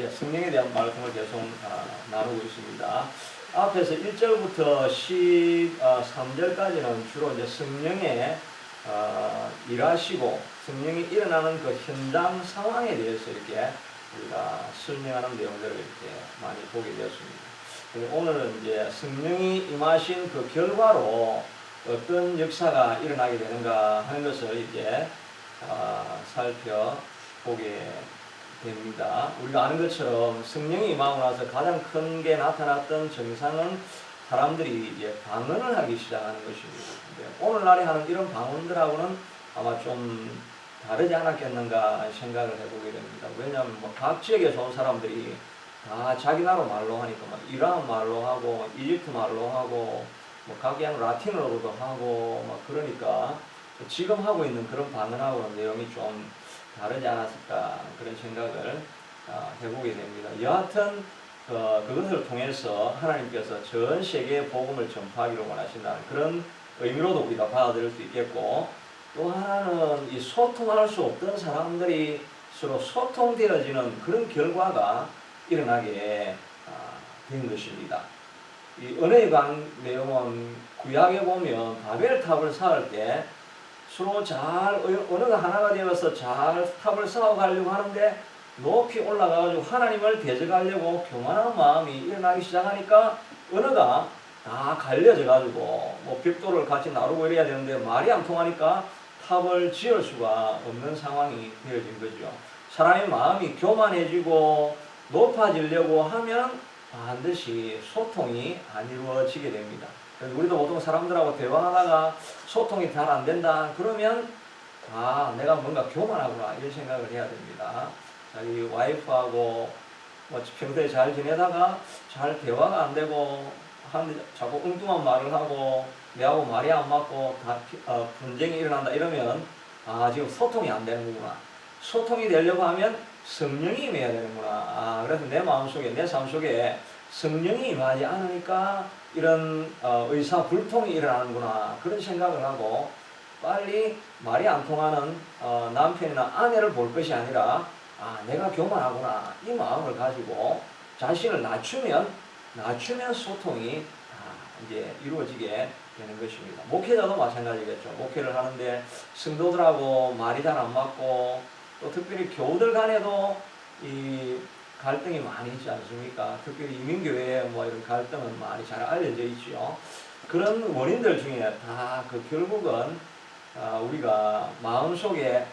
성령에 대한 말씀을 계속 나누고 있습니다. 앞에서 1절부터 13절까지는 주로 이제 성령의 일하시고 성령이 일어나는 그 현장 상황에 대해서 이렇게 우리가 설명하는 내용들을 이렇게 많이 보게 되었습니다. 오늘은 이제 성령이 임하신 그 결과로 어떤 역사가 일어나게 되는가 하는 것을 이제 살펴보게 됩니다. 우리가 아는 것처럼 성령이 임하고 나서 가장 큰 게 나타났던 증상은 사람들이 이제 방언을 하기 시작하는 것입니다. 오늘날에 하는 이런 방언들하고는 아마 좀 다르지 않았겠는가 생각을 해보게 됩니다. 왜냐하면 각 지역에서 온 사람들이 다 자기 나라 말로 하니까 이란 말로 하고 이집트 말로 하고 각양 라틴어로도 하고 그러니까 지금 하고 있는 그런 방언하고는 내용이 좀 다르지 않았을까 그런 생각을 해보게 됩니다. 여하튼 그것을 통해서 하나님께서 전 세계에 복음을 전파하기를 원하신다는 그런 의미로도 우리가 받아들일 수 있겠고, 또 하나는 이 소통할 수 없던 사람들이 서로 소통되어지는 그런 결과가 일어나게 된 것입니다. 이 은혜의 강 내용은 구약에 보면 바벨탑을 쌓을 때 서로 잘 언어가 하나가 되어서 잘 탑을 쌓아가려고 하는데 높이 올라가가지고 하나님을 대적하려고 교만한 마음이 일어나기 시작하니까 언어가 다 갈려져가지고 벽돌을 같이 나르고 이래야 되는데 말이 안 통하니까 탑을 지을 수가 없는 상황이 되어진 거죠. 사람의 마음이 교만해지고 높아지려고 하면 반드시 소통이 안 이루어지게 됩니다. 우리도 보통 사람들하고 대화하다가 소통이 잘 안 된다 그러면 내가 뭔가 교만하구나 이런 생각을 해야 됩니다. 자기 와이프하고 평소에 잘 지내다가 잘 대화가 안 되고 자꾸 엉뚱한 말을 하고 내하고 말이 안 맞고 분쟁이 일어난다 이러면 지금 소통이 안 되는구나. 소통이 되려고 하면 성령이 임해야 되는구나. 그래서 내 마음속에 내 삶 속에 성령이 임하지 않으니까 이런 의사불통이 일어나는구나 그런 생각을 하고 빨리 말이 안 통하는 남편이나 아내를 볼 것이 아니라 내가 교만하구나 이 마음을 가지고 자신을 낮추면 소통이 이제 이루어지게 되는 것입니다. 목회자도 마찬가지겠죠. 목회를 하는데 성도들하고 말이 잘 안 맞고 또 특별히 교우들 간에도 이 갈등이 많이 있지 않습니까? 특별히 이민교회에 이런 갈등은 많이 잘 알려져 있죠. 그런 원인들 중에 결국은 우리가 마음속에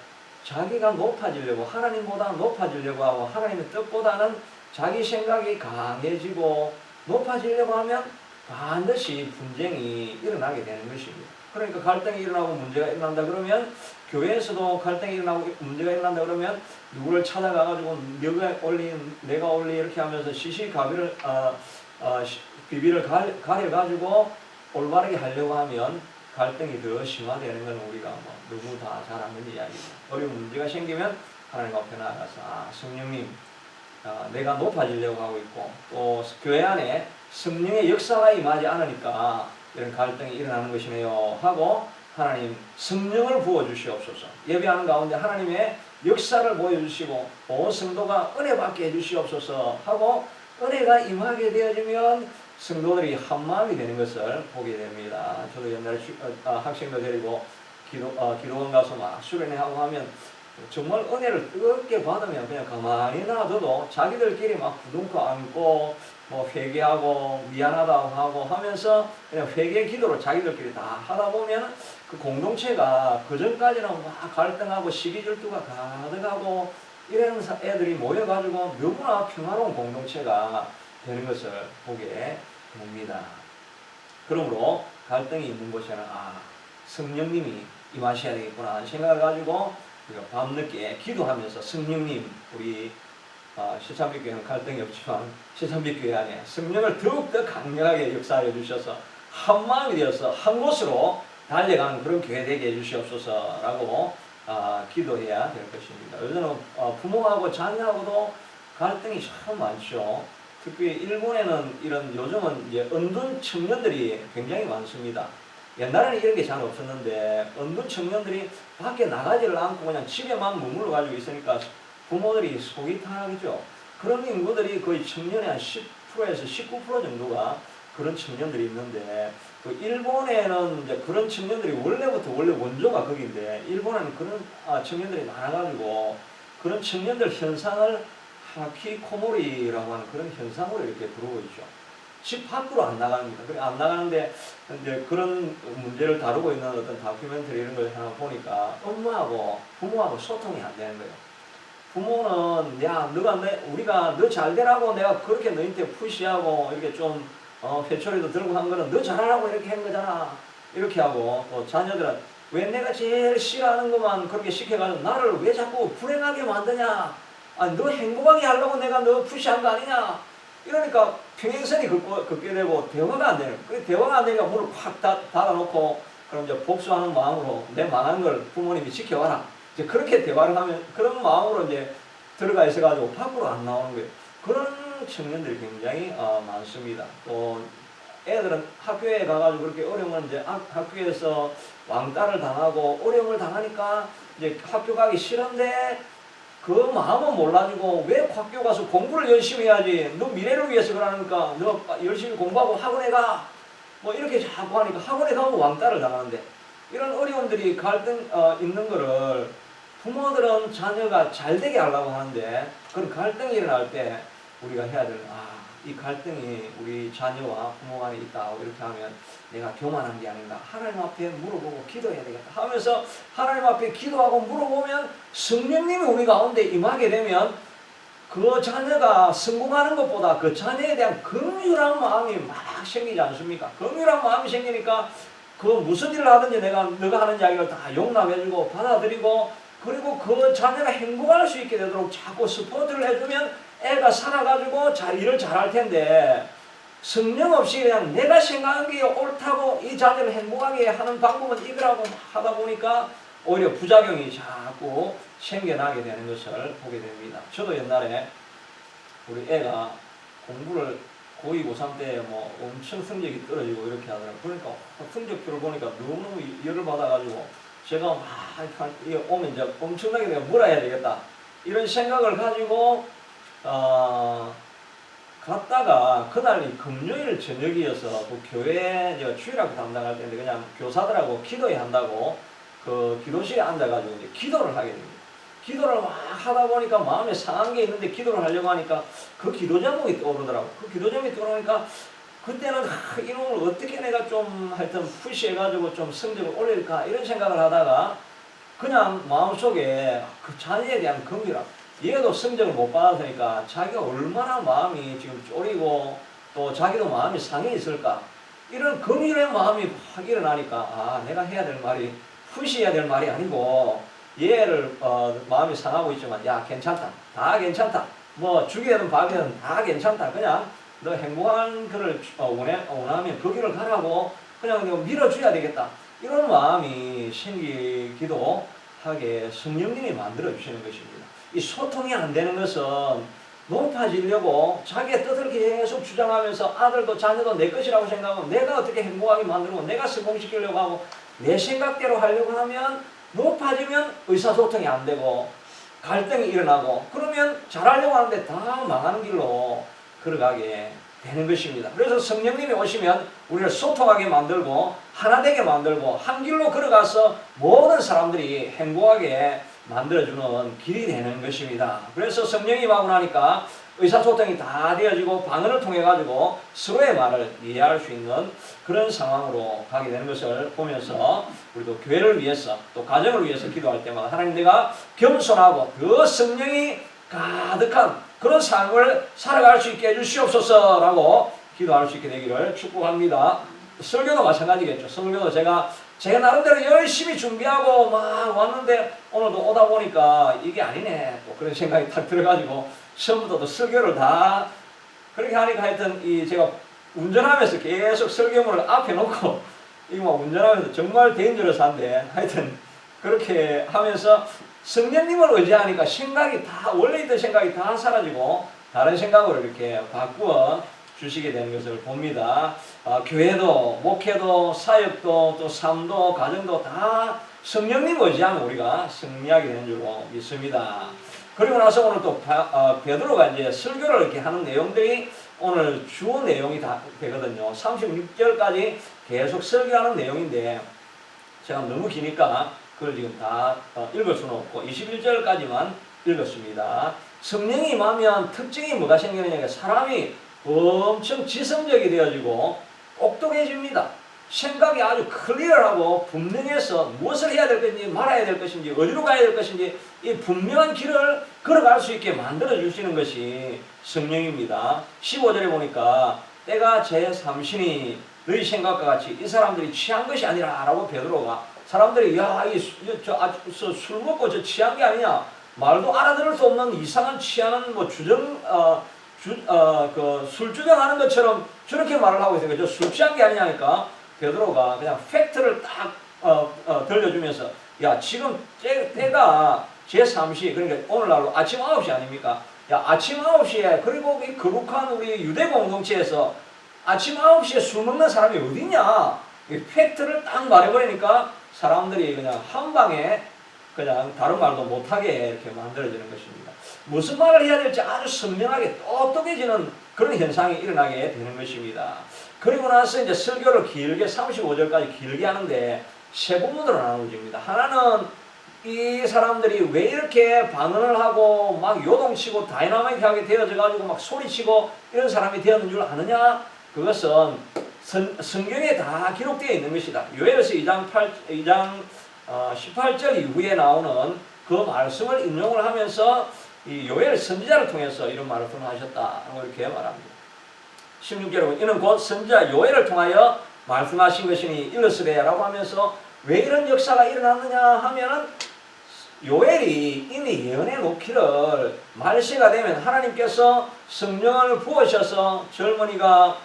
자기가 높아지려고 하나님보다 높아지려고 하고 하나님의 뜻보다는 자기 생각이 강해지고 높아지려고 하면 반드시 분쟁이 일어나게 되는 것입니다. 그러니까 갈등이 일어나고 문제가 일어난다 그러면 교회에서도 갈등이 일어나고 문제가 일어난다 그러면 누구를 찾아가가지고 내가 올리 이렇게 하면서 시시가비를 비비를 가려가지고 올바르게 하려고 하면 갈등이 더 심화되는 건 우리가 너무 다 잘 아는 이야기입니다. 어려운 문제가 생기면 하나님 앞에 나가서 성령님 내가 높아지려고 하고 있고 또 교회 안에 성령의 역사가 임하지 않으니까 이런 갈등이 일어나는 것이네요 하고 하나님 성령을 부어주시옵소서. 예배하는 가운데 하나님의 역사를 보여주시고 온 성도가 은혜 받게 해주시옵소서 하고 은혜가 임하게 되어지면 성도들이 한마음이 되는 것을 보게 됩니다. 저도 옛날에 학생들 데리고 기도원 가서 막 수련회하고 하면 정말 은혜를 뜨겁게 받으면 그냥 가만히 놔둬도 자기들끼리 막 부둥켜 안고 회개하고 미안하다고 하고 하면서 그냥 회개 기도를 자기들끼리 다 하다 보면 그 공동체가 그전까지는 막 갈등하고 시기질투가 가득하고 이런 애들이 모여가지고 너무나 평화로운 공동체가 되는 것을 보게 됩니다. 그러므로 갈등이 있는 곳에는 성령님이 임하셔야 되겠구나 생각을 가지고 우리가 밤늦게 기도하면서 성령님 우리 시찬빛교회는 갈등이 없지만 시찬빛교회 안에 성령을 더욱더 강력하게 역사해 주셔서 한마음이 되어서 한 곳으로 달려가는 그런 교회 되게 해주시옵소서라고 기도해야 될 것입니다. 요즘은 부모하고 자녀하고도 갈등이 참 많죠. 특히 일본에는 요즘은 이제 은둔 청년들이 굉장히 많습니다. 옛날에는 이런 게 잘 없었는데 은둔 청년들이 밖에 나가지를 않고 그냥 집에만 머물러 가지고 있으니까 부모들이 속이 타하죠. 그런 인구들이 거의 청년의 한 10%에서 19% 정도가 그런 청년들이 있는데, 그 일본에는 이제 그런 청년들이 원래 원조가 거기인데, 일본에는 그런 청년들이 많아가지고 그런 청년들 현상을 하키코모리라고 하는 그런 현상으로 이렇게 들어오고 있죠. 집 밖으로 안 나갑니다. 안 나가는데 이제 그런 문제를 다루고 있는 어떤 다큐멘터리 이런 걸 하나 보니까 엄마하고 부모하고 소통이 안 되는 거예요. 부모는 야 우리가 너 잘 되라고 내가 그렇게 너한테 푸시하고 이렇게 좀 회초리도 들고 한 거는 너 잘하라고 이렇게 한 거잖아. 이렇게 하고, 또 자녀들은 왜 내가 제일 싫어하는 것만 그렇게 시켜가지고 나를 왜 자꾸 불행하게 만드냐. 너 행복하게 하려고 내가 너 푸시한 거 아니냐. 이러니까 평행선이 긋게 되고 대화가 안 되는 거예요. 대화가 안 되니까 문을 확 닫아놓고 그럼 이제 복수하는 마음으로 내 망한 걸 부모님이 지켜와라. 이제 그렇게 대화를 하면 그런 마음으로 이제 들어가 있어가지고 밖으로 안 나오는 거예요. 그런 청년들이 굉장히 많습니다. 또 애들은 학교에 가가지고 그렇게 어려움을 이제 학교에서 왕따를 당하고 어려움을 당하니까 이제 학교 가기 싫은데 그 마음은 몰라주고 왜 학교 가서 공부를 열심히 해야지. 너 미래를 위해서 그러니까 너 열심히 공부하고 학원에 가. 뭐 이렇게 자꾸 하니까 학원에 가면 왕따를 당하는데, 이런 어려움들이 갈등 있는 거를 부모들은 자녀가 잘 되게 하려고 하는데, 그런 갈등이 일어날 때 우리가 해야 되는, 이 갈등이 우리 자녀와 부모 간에 있다 이렇게 하면 내가 교만한 게 아닌가, 하나님 앞에 물어보고 기도해야 되겠다 하면서 하나님 앞에 기도하고 물어보면 성령님이 우리 가운데 임하게 되면 그 자녀가 성공하는 것보다 그 자녀에 대한 긍휼한 마음이 막 생기지 않습니까? 긍휼한 마음이 생기니까 그 무슨 일을 하든지 너가 하는 이야기를 다 용납해주고 받아들이고, 그리고 그 자녀가 행복할 수 있게 되도록 자꾸 스포트를 해주면 애가 살아가지고 일을 잘할 텐데, 성령 없이 그냥 내가 생각한 게 옳다고 이 자녀를 행복하게 하는 방법은 이거라고 하다 보니까 오히려 부작용이 자꾸 생겨나게 되는 것을 보게 됩니다. 저도 옛날에 우리 애가 공부를 고2, 고3 때 뭐 엄청 성적이 떨어지고 이렇게 하더라고요. 그러니까 성적표를 보니까 너무너무 열을 받아가지고 제가 막 오면 이제 엄청나게 내가 뭐라 해야 되겠다 이런 생각을 가지고 갔다가 그날이 금요일 저녁이어서 그 교회 제가 주일학교 담당할 때인데 그냥 교사들하고 기도회 한다고 그 기도실에 앉아가지고 이제 기도를 하게 됩니다. 기도를 막 하다 보니까 마음에 상한 게 있는데 기도를 하려고 하니까 그 기도 제목이 떠오르더라고. 그 기도 제목이 떠오르니까 그때는 이놈을 어떻게 내가 좀 하여튼 푸시해가지고 좀 성적을 올릴까 이런 생각을 하다가 그냥 마음속에 그 자녀에 대한 긍휼함, 얘도 성적을 못 받았으니까 자기가 얼마나 마음이 지금 쪼리고 또 자기도 마음이 상해 있을까, 이런 긍휼의 마음이 확 일어나니까 내가 해야 될 말이 푸시해야 될 말이 아니고 얘를 마음이 상하고 있지만 야 괜찮다, 다 괜찮다, 뭐 죽이든 밥이든 다 괜찮다, 그냥 너 행복한 그를 원하면 그 길을 가라고 그냥 밀어줘야 되겠다, 이런 마음이 생기기도 하게 성령님이 만들어 주시는 것입니다. 이 소통이 안 되는 것은 높아지려고 자기의 뜻을 계속 주장하면서 아들도 자녀도 내 것이라고 생각하고 내가 어떻게 행복하게 만들고 내가 성공시키려고 하고 내 생각대로 하려고 하면 높아지면 의사소통이 안 되고 갈등이 일어나고 그러면 잘하려고 하는데 다 망하는 길로 걸어가게 되는 것입니다. 그래서 성령님이 오시면 우리를 소통하게 만들고 하나 되게 만들고 한 길로 걸어가서 모든 사람들이 행복하게 만들어주는 길이 되는 것입니다. 그래서 성령이 임하고 나니까 의사소통이 다 되어지고 방언을 통해 가지고 서로의 말을 이해할 수 있는 그런 상황으로 가게 되는 것을 보면서 우리도 교회를 위해서 또 가정을 위해서 기도할 때마다 하나님 내가 겸손하고 더 성령이 가득한 그런 삶을 살아갈 수 있게 해주시옵소서 라고 기도할 수 있게 되기를 축복합니다. 설교도 마찬가지겠죠. 설교도 제가 나름대로 열심히 준비하고 막 왔는데 오늘도 오다 보니까 이게 아니네 또 그런 생각이 딱 들어가지고 처음부터 또 설교를 다 그렇게 하니까 하여튼 제가 운전하면서 계속 설교문을 앞에 놓고 이거 막 운전하면서 정말 데인저러스한데 하여튼 그렇게 하면서 성령님을 의지하니까 생각이 다 원래 있던 생각이 다 사라지고 다른 생각으로 이렇게 바꾸어 주시게 되는 것을 봅니다. 교회도 목회도 사역도 또 삶도 가정도 다 성령님 의지하면 우리가 승리하게 되는 줄로 믿습니다. 그리고 나서 오늘 또 베드로가 이제 설교를 이렇게 하는 내용들이 오늘 주 내용이 다 되거든요. 36절까지 계속 설교하는 내용인데 제가 너무 기니까 그걸 지금 다 읽을 수는 없고 21절까지만 읽었습니다. 성령이 임하면 특징이 뭐가 생기느냐, 사람이 엄청 지성적이 되어지고 똑똑해집니다. 생각이 아주 클리어하고 분명해서 무엇을 해야 될 것인지 말아야 될 것인지 어디로 가야 될 것인지 이 분명한 길을 걸어갈 수 있게 만들어 주시는 것이 성령입니다. 15절에 보니까 때가 제3신이 너희 생각과 같이 이 사람들이 취한 것이 아니라 라고 베드로가, 사람들이 술 먹고 저 취한 게 아니냐, 말도 알아들을 수 없는 이상한 취하는 뭐 술 주정하는 것처럼 저렇게 말을 하고 있으니까 저 술 취한 게 아니냐니까 베드로가 그냥 팩트를 딱 들려주면서, 야 지금 때가 제3시, 그러니까 오늘날로 아침 9시 아닙니까? 야 아침 9시에, 그리고 이 거룩한 우리 유대 공동체에서 아침 9시에 술 먹는 사람이 어디냐, 이 팩트를 딱 말해버리니까 사람들이 그냥 한 방에 그냥 다른 말도 못하게 이렇게 만들어지는 것입니다. 무슨 말을 해야 될지 아주 선명하게 똑똑해지는 그런 현상이 일어나게 되는 것입니다. 그리고 나서 이제 설교를 길게 35절까지 길게 하는데 세 부분으로 나누어집니다. 하나는 이 사람들이 왜 이렇게 반응을 하고 막 요동치고 다이나믹하게 되어져 가지고 막 소리치고 이런 사람이 되었는 줄 아느냐? 그것은 성경에 다 기록되어 있는 것이다. 요엘서 2장 18절 이후에 나오는 그 말씀을 인용을 하면서 이 요엘 선지자를 통해서 이런 말씀을 하셨다고 이렇게 말합니다. 16절에 보면 이는 곧 선지자 요엘을 통하여 말씀하신 것이니 이르시되라고 하면서 왜 이런 역사가 일어났느냐 하면은 요엘이 이미 예언해 놓기를 말세가 되면 하나님께서 성령을 부으셔서 젊은이가,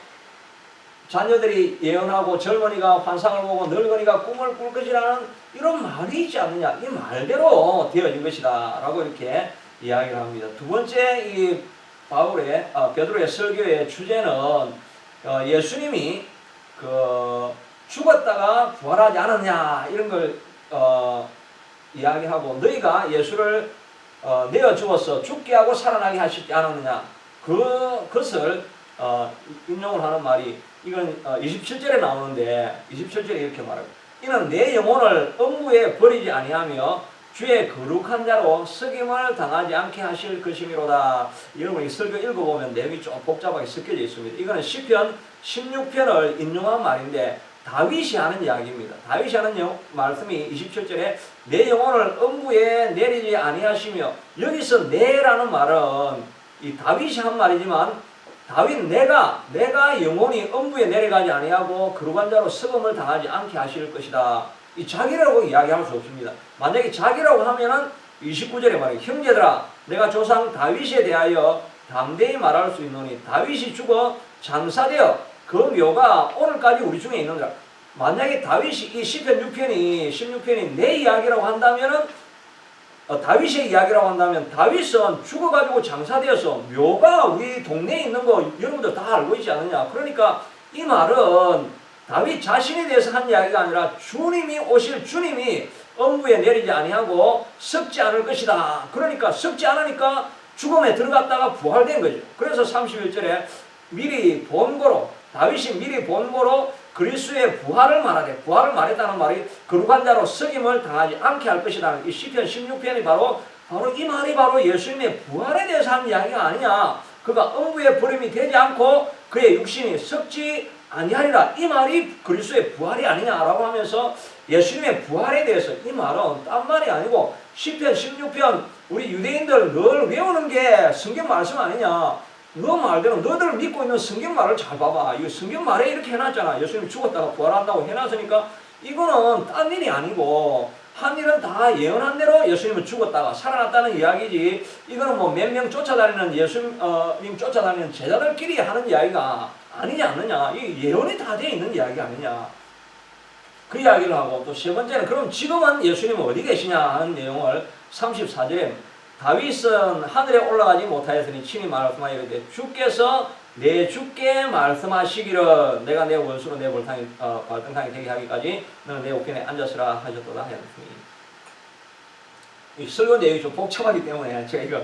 자녀들이 예언하고 젊은이가 환상을 보고 늙은이가 꿈을 꿀 것이라는 이런 말이 있지 않느냐, 이 말대로 되어진 것이다 라고 이렇게 이야기를 합니다. 두 번째 이 베드로의 설교의 주제는 예수님이 죽었다가 부활하지 않았냐 이런 걸 이야기하고, 너희가 예수를 내어 주어서 죽게 하고 살아나게 하시지 않았느냐, 그것을 인용을 하는 말이, 이건 27절에 나오는데 27절에 이렇게 말하고, 이는 내 영혼을 음부에 버리지 아니하며 주의 거룩한 자로 쓰김을 당하지 않게 하실 것이미로다. 여러분 이 설교 읽어보면 내용이 좀 복잡하게 섞여져 있습니다. 이거는 시편 16편을 인용한 말인데 다윗이 하는 이야기입니다. 다윗이 하는 말씀이 27절에 내 영혼을 음부에 내리지 아니하시며, 여기서 내라는 말은 이 다윗이 한 말이지만 다윗 내가 영혼이 음부에 내려가지 아니하고 거룩한 자로 썩음을 당하지 않게 하실 것이다. 이 자기라고 이야기할 수 없습니다. 만약에 자기라고 하면은 29절에 말해요. 형제들아 내가 조상 다윗에 대하여 담대히 말할 수 있노니 다윗이 죽어 장사되어 그 묘가 오늘까지 우리 중에 있는가. 만약에 다윗이 이 시편 16편이 내 이야기라고 한다면은 다윗의 이야기라고 한다면 다윗은 죽어가지고 장사되어서 묘가 우리 동네에 있는 거 여러분들 다 알고 있지 않느냐. 그러니까 이 말은 다윗 자신에 대해서 한 이야기가 아니라 주님이 오실 주님이 음부에 내리지 아니하고 썩지 않을 것이다. 그러니까 썩지 않으니까 죽음에 들어갔다가 부활된 거죠. 그래서 31절에 미리 본고로, 다윗이 미리 본고로 그리스도의 부활을 말하되, 부활을 말했다는 말이 거룩한 자로 썩임을 당하지 않게 할 것이라는 이 시편 16편이 바로 이 말이 바로 예수님의 부활에 대해서 한 이야기가 아니냐. 그가 음부에 버림이 되지 않고 그의 육신이 썩지 아니하리라. 이 말이 그리스도의 부활이 아니냐라고 하면서 예수님의 부활에 대해서 이 말은 딴 말이 아니고 시편 16편 우리 유대인들 늘 외우는 게 성경 말씀 아니냐. 너 말대로 너들 믿고 있는 성경 말을 잘 봐봐. 이 성경 말에 이렇게 해놨잖아. 예수님이 죽었다가 부활한다고 해놨으니까 이거는 딴 일이 아니고 한 일은 다 예언한 대로 예수님은 죽었다가 살아났다는 이야기지. 이거는 뭐 몇 명 쫓아다니는 예수님 쫓아다니는 제자들끼리 하는 이야기가 아니지 않느냐. 이 예언이 다 되어 있는 이야기 아니냐. 그 이야기를 하고 또 세 번째는 그럼 지금은 예수님은 어디 계시냐 하는 내용을 34절에 다윗은 하늘에 올라가지 못하였으니 친히 말씀하여 이르되 주께서 내 주께 말씀하시기를 내가 내 원수로 내 발등상이 되게 하기까지 너는 내 우편에 앉았으라 하셨도다 하였으니 이 설교 내용이 좀 복잡하기 때문에 제가 이거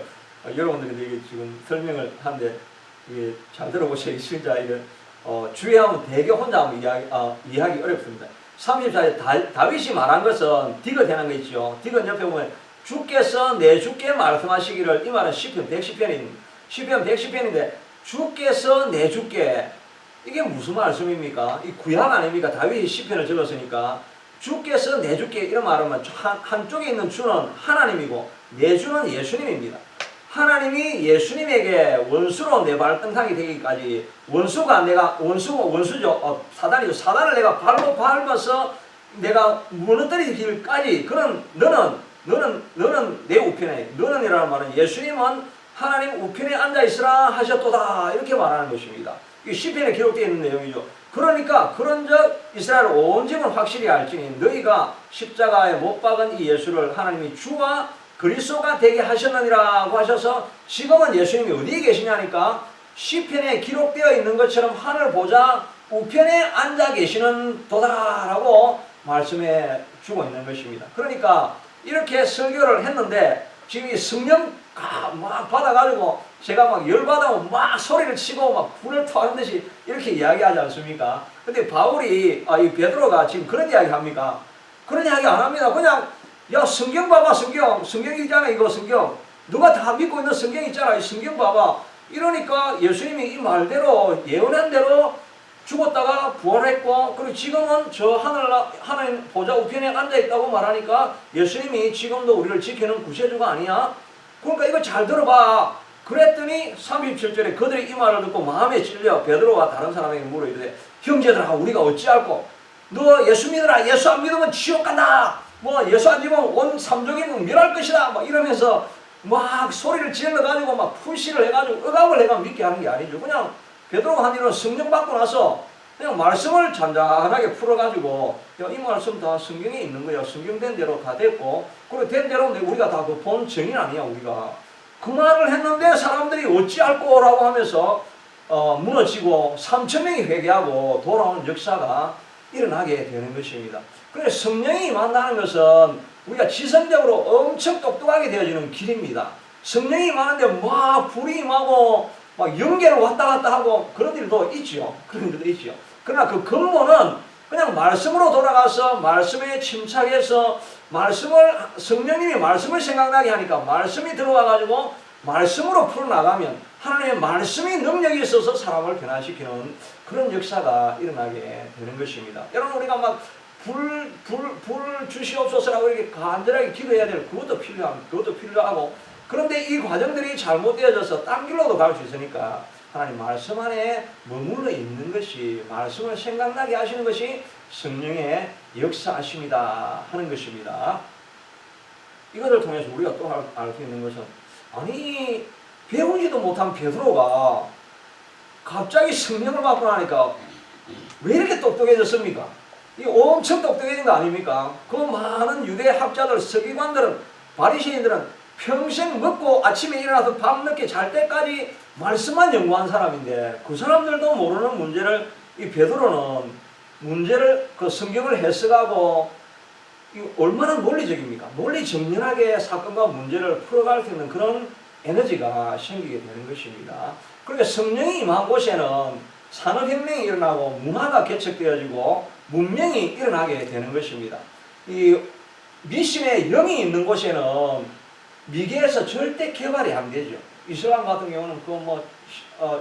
여러분들에게 지금 설명을 하는데 이게 잘 들어보세요. 진짜 이거 주의하면 되게 혼자 하면 이해하기 어렵습니다. 34절 다윗이 말한 것은 디귿 되는 거 있죠. 디귿 옆에 보면 주께서 내 주께 말씀하시기를, 이 말은 시편 110편입니다. 시편 110편인데 주께서 내 주께, 이게 무슨 말씀입니까? 이 구약 아닙니까? 다윗이 시편을 적었으니까 주께서 내 주께 이런 말하면 한쪽에 있는 주는 하나님이고 내 주는 예수님입니다. 하나님이 예수님에게 원수로 내 발등상이 되기까지, 원수가 내가 원수죠. 사단이죠. 사단을 내가 발로 밟아서 내가 무너뜨리기까지, 그런 너는 내 우편에, 너는이라는 말은 예수님은 하나님 우편에 앉아 있으라 하셨도다, 이렇게 말하는 것입니다. 이 시편에 기록되어 있는 내용이죠. 그러니까 그런즉 이스라엘 온 집은 확실히 알지니 너희가 십자가에 못 박은 이 예수를 하나님이 주와 그리스도가 되게 하셨느니라고 하셔서, 지금은 예수님이 어디에 계시냐니까 시편에 기록되어 있는 것처럼 하늘 보좌 우편에 앉아 계시는 도다라고 말씀해 주고 있는 것입니다. 그러니까 이렇게 설교를 했는데 지금 이 성령 막 받아가지고 제가 막 열받으면 막 소리를 치고 막 불을 토하는 듯이 이렇게 이야기하지 않습니까? 근데 바울이 이 베드로가 지금 그런 이야기 합니까? 그런 이야기 안 합니다. 그냥 야, 성경 봐봐. 성경이잖아. 이거 성경 누가 다 믿고 있는 성경 있잖아. 이 성경 봐봐. 이러니까 예수님이 이 말대로 예언한 대로 죽었다가 부활했고, 그리고 지금은 저 하나님 보좌 우편에 앉아있다고 말하니까 예수님이 지금도 우리를 지키는 구세주가 아니야? 그러니까 이거 잘 들어봐. 그랬더니 37절에 그들이 이 말을 듣고 마음에 찔려 베드로와 다른 사람에게 물어 이르되, 형제들아 우리가 어찌할꼬? 너 예수 믿으라. 예수 안 믿으면 지옥 간다. 예수 안 믿으면 온 삼족인 멸할 것이다. 막 이러면서 막 소리를 질러가지고 막 풀시를 해가지고 억압을 해가 믿게 하는 게 아니죠. 그냥 베드로가 한 일은 성령 받고 나서 그냥 말씀을 잔잔하게 풀어가지고, 야, 이 말씀 다 성경에 있는 거야. 성경 된 대로 다 됐고, 그리고 된 대로 우리가 다 그 본 증인 아니야. 우리가 그 말을 했는데 사람들이 어찌할꼬라고 하면서 무너지고 3,000명이 회개하고 돌아오는 역사가 일어나게 되는 것입니다. 그래서 성령이 임한다는 것은 우리가 지성적으로 엄청 똑똑하게 되어지는 길입니다. 성령이 임하는데 막 불이 임하고 막 영계를 왔다 갔다 하고 그런 일도 있죠. 그런 일도 있죠. 그러나 그 근본은 그냥 말씀으로 돌아가서 말씀에 침착해서 성령님이 말씀을 생각나게 하니까 말씀이 들어와가지고 말씀으로 풀어나가면 하나님의 말씀이 능력이 있어서 사람을 변화시키는 그런 역사가 일어나게 되는 것입니다. 여러분, 우리가 막 불 주시옵소서라고 이렇게 간절하게 기도해야 될 그것도 필요하고, 그런데 이 과정들이 잘못되어져서 딴 길로도 갈 수 있으니까 하나님 말씀 안에 머물러 있는 것이, 말씀을 생각나게 하시는 것이 성령의 역사하심이다 하는 것입니다. 이것을 통해서 우리가 또 알 수 있는 것은, 아니 배우지도 못한 베드로가 갑자기 성령을 받고 나니까 왜 이렇게 똑똑해졌습니까? 이 엄청 똑똑해진 거 아닙니까? 그 많은 유대 학자들, 서기관들은, 바리새인들은 평생 먹고 아침에 일어나서 밤늦게 잘 때까지 말씀만 연구한 사람인데, 그 사람들도 모르는 문제를 이 베드로는 문제를 그 성경을 해석하고, 이 얼마나 논리적입니까? 논리정연하게 사건과 문제를 풀어갈 수 있는 그런 에너지가 생기게 되는 것입니다. 그러니까 성령이 임한 곳에는 산업혁명이 일어나고 문화가 개척되어지고 문명이 일어나게 되는 것입니다. 이 미신의 영이 있는 곳에는 미개에서 절대 개발이 안 되죠. 이슬람 같은 경우는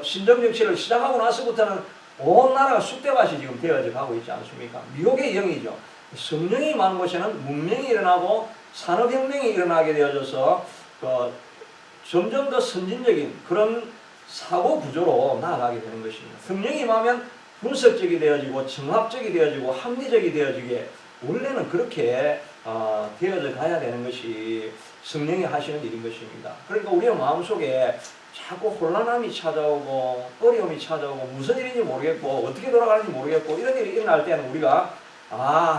신정 정치를 시작하고 나서부터는 온 나라가 쑥대밭이 지금 되어져 가고 있지 않습니까? 미혹의 영이죠. 성령이 임하는 곳에는 문명이 일어나고 산업혁명이 일어나게 되어져서 점점 더 선진적인 그런 사고 구조로 나아가게 되는 것입니다. 성령이 임하면 분석적이 되어지고 정합적이 되어지고 합리적이 되어지게, 원래는 그렇게 되어져 가야 되는 것이 성령이 하시는 일인 것입니다. 그러니까 우리의 마음속에 자꾸 혼란함이 찾아오고 어려움이 찾아오고 무슨 일인지 모르겠고 어떻게 돌아가는지 모르겠고 이런 일이 일어날 때는 우리가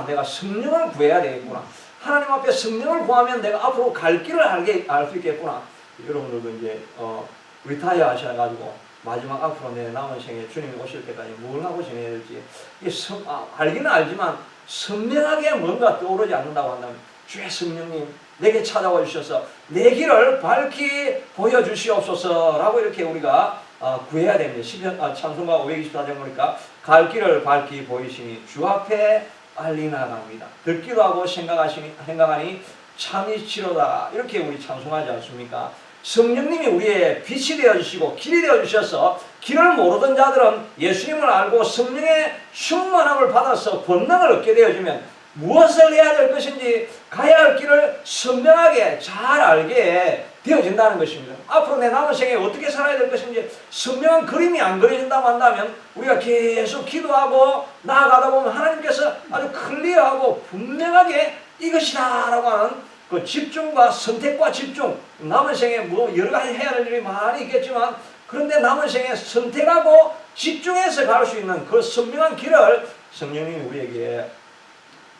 내가 성령을 구해야 되겠구나. 하나님 앞에 성령을 구하면 내가 앞으로 갈 길을 알 수 있겠구나. 여러분들도 이제 리타이어 하셔가지고 마지막 앞으로 내 남은 생에 주님이 오실 때까지 뭘 하고 지내야 될지 알기는 알지만 선명하게 뭔가 떠오르지 않는다고 한다면, 주의 성령님 내게 찾아와 주셔서 내 길을 밝히 보여주시옵소서라고 이렇게 우리가 구해야 됩니다. 찬송가 524장 보니까 갈 길을 밝히 보이시니 주 앞에 빨리 나갑니다. 듣기도 하고 생각하니 참이 치로다. 이렇게 우리 찬송하지 않습니까? 성령님이 우리의 빛이 되어주시고 길이 되어주셔서 길을 모르던 자들은 예수님을 알고 성령의 충만함을 받아서 권능을 얻게 되어지면 무엇을 해야 될 것인지 가야 할 길을 선명하게 잘 알게 되어진다는 것입니다. 앞으로 내 남은 생에 어떻게 살아야 될 것인지 선명한 그림이 안 그려진다고 한다면 우리가 계속 기도하고 나아가다 보면 하나님께서 아주 클리어하고 분명하게 이것이다 라고 하는 그 집중과 선택과 집중, 남은 생에 뭐 여러 가지 해야 할 일이 많이 있겠지만 그런데 남은 생에 선택하고 집중해서 갈 수 있는 그 선명한 길을 성령님이 우리에게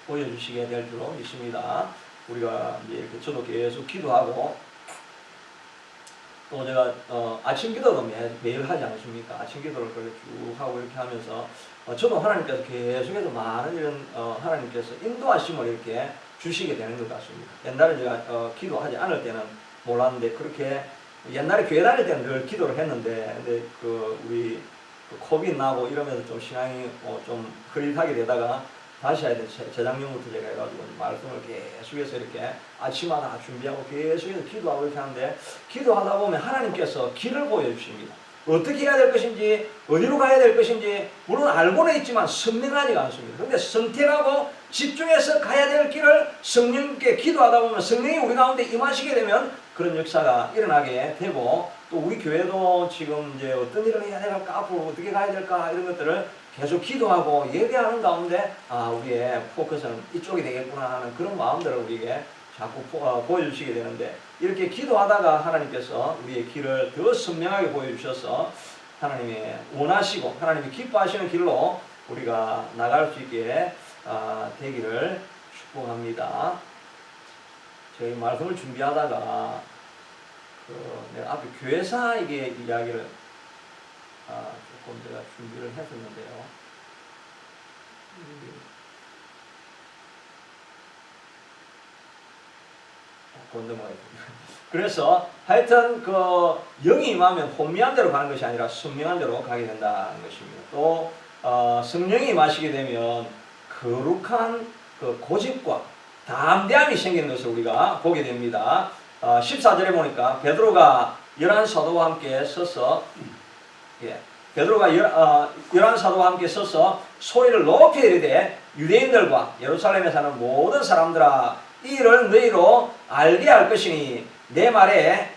보여주시게 될 줄로 믿습니다. 우리가 이제 이렇게 저도 계속 기도하고 또 제가 아침 기도도 매일 하지 않습니까? 아침 기도를 그렇게 쭉 하고 이렇게 하면서 저도 하나님께서 계속해서 많은 이런 하나님께서 인도하심을 이렇게 주시게 되는 것 같습니다. 옛날에 제가 기도하지 않을 때는 몰랐는데 그렇게 옛날에 교회 다닐 때는 늘 기도를 했는데 근데 우리 코비드 나고 이러면서 좀 신앙이 좀 흐릿하게 되다가 다시 해야 돼. 재작년부터 제가 해가지고 말씀을 계속해서 이렇게 아침마다 준비하고 계속해서 기도하고 이렇게 하는데 기도하다 보면 하나님께서 길을 보여주십니다. 어떻게 해야 될 것인지 어디로 가야 될 것인지 물론 알고는 있지만 선명하지가 않습니다. 그런데 선택하고 집중해서 가야 될 길을 성령님께 기도하다 보면 성령이 우리 가운데 임하시게 되면 그런 역사가 일어나게 되고 또 우리 교회도 지금 이제 어떤 일을 해야 될까 앞으로 어떻게 가야 될까 이런 것들을 계속 기도하고 얘기하는 가운데 우리의 포커스는 이쪽이 되겠구나 하는 그런 마음들을 우리에게 자꾸 보여주시게 되는데 이렇게 기도하다가 하나님께서 우리의 길을 더 선명하게 보여주셔서 하나님의 원하시고 하나님이 기뻐하시는 길로 우리가 나갈 수 있게 되기를 축복합니다. 저희 말씀을 준비하다가 내가 앞에 교회사에게 이야기를 조금 제가 준비를 했었는데요. 그래서 하여튼 영이 임하면 혼미한 대로 가는 것이 아니라 선명한 대로 가게 된다는 것입니다. 또 성령이 임하시게 되면 거룩한 고집과 담대함이 생기는 것을 우리가 보게 됩니다. 14절에 보니까 베드로가 11사도와 함께 서서 베드로가 11사도와 함께 서서 소리를 높이 이르되 유대인들과 예루살렘에 사는 모든 사람들아 이 일을 너희로 알게 할 것이니 내 말에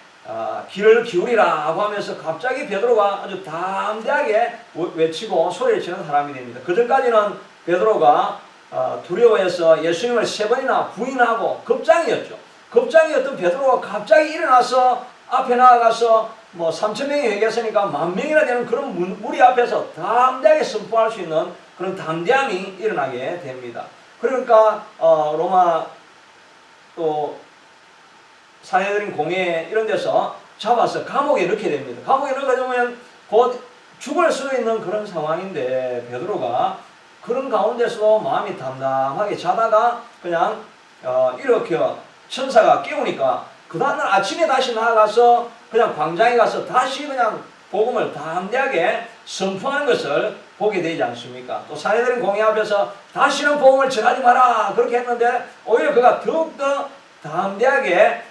귀를 기울이라고 하면서 갑자기 베드로가 아주 담대하게 외치고 소리를 치는 사람이 됩니다. 그전까지는 베드로가 두려워해서 예수님을 3번이나 부인하고 겁장이었던 베드로가 갑자기 일어나서 앞에 나아가서 3,000명이 회개했으니까 10,000명이나 되는 그런 무리 앞에서 담대하게 선포할 수 있는 그런 담대함이 일어나게 됩니다. 그러니까 로마 또 사내들인 공회 이런 데서 잡아서 감옥에 넣게 됩니다. 감옥에 넣으면 곧 죽을 수 있는 그런 상황인데 베드로가 그런 가운데서도 마음이 담담하게 자다가 그냥 이렇게 천사가 깨우니까 그 다음날 아침에 다시 나아가서 그냥 광장에 가서 다시 그냥 복음을 담대하게 선포하는 것을 보게 되지 않습니까? 또 사내들인 공회 앞에서 다시는 복음을 전하지 마라 그렇게 했는데 오히려 그가 더욱더 담대하게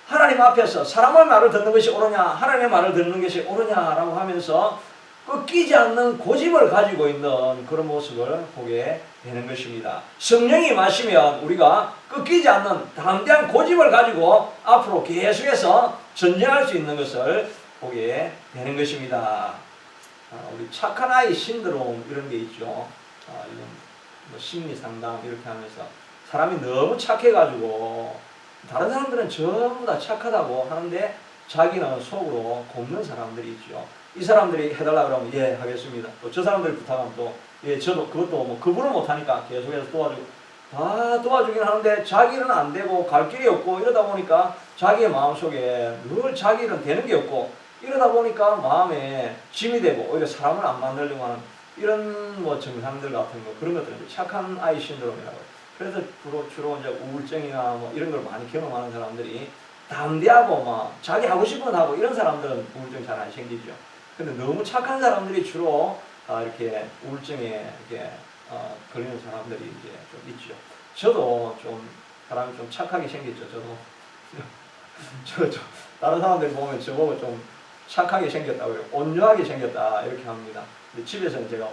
하나님 앞에서 사람의 말을 듣는 것이 옳으냐 하나님의 말을 듣는 것이 옳으냐라고 하면서 꺾이지 않는 고집을 가지고 있는 그런 모습을 보게 되는 것입니다. 성령이 임하시면 우리가 꺾이지 않는 담대한 고집을 가지고 앞으로 계속해서 전진할 수 있는 것을 보게 되는 것입니다. 우리 착한 아이 신드롬 이런 게 있죠. 이런 심리 상담 이렇게 하면서 사람이 너무 착해가지고 다른 사람들은 전부 다 착하다고 하는데 자기는 속으로 곱는 사람들이 있죠. 이 사람들이 해달라 그러면 예 하겠습니다. 또 저 사람들이 부탁하면 또 예 저도 그것도 그분을 못하니까 계속해서 도와주고 다 도와주긴 하는데 자기는 안 되고 갈 길이 없고 이러다 보니까 자기의 마음속에 늘 자기는 되는 게 없고 이러다 보니까 마음에 짐이 되고 오히려 사람을 안 만들려고 하는 이런 증상들 같은 거 그런 것들은 착한 아이 신드롬이라고 해요. 그래서 주로 이제 우울증이나 뭐 이런 걸 많이 경험하는 사람들이 담대하고 막 자기 하고 싶은 건 하고 이런 사람들은 우울증 잘 안 생기죠. 근데 너무 착한 사람들이 주로 이렇게 우울증에 이렇게 걸리는 사람들이 이제 좀 있죠. 저도 좀 사람이 좀 착하게 생겼죠. 저도 다른 사람들이 보면 저보고 좀 착하게 생겼다고요. 온유하게 생겼다 이렇게 합니다. 근데 집에서는 제가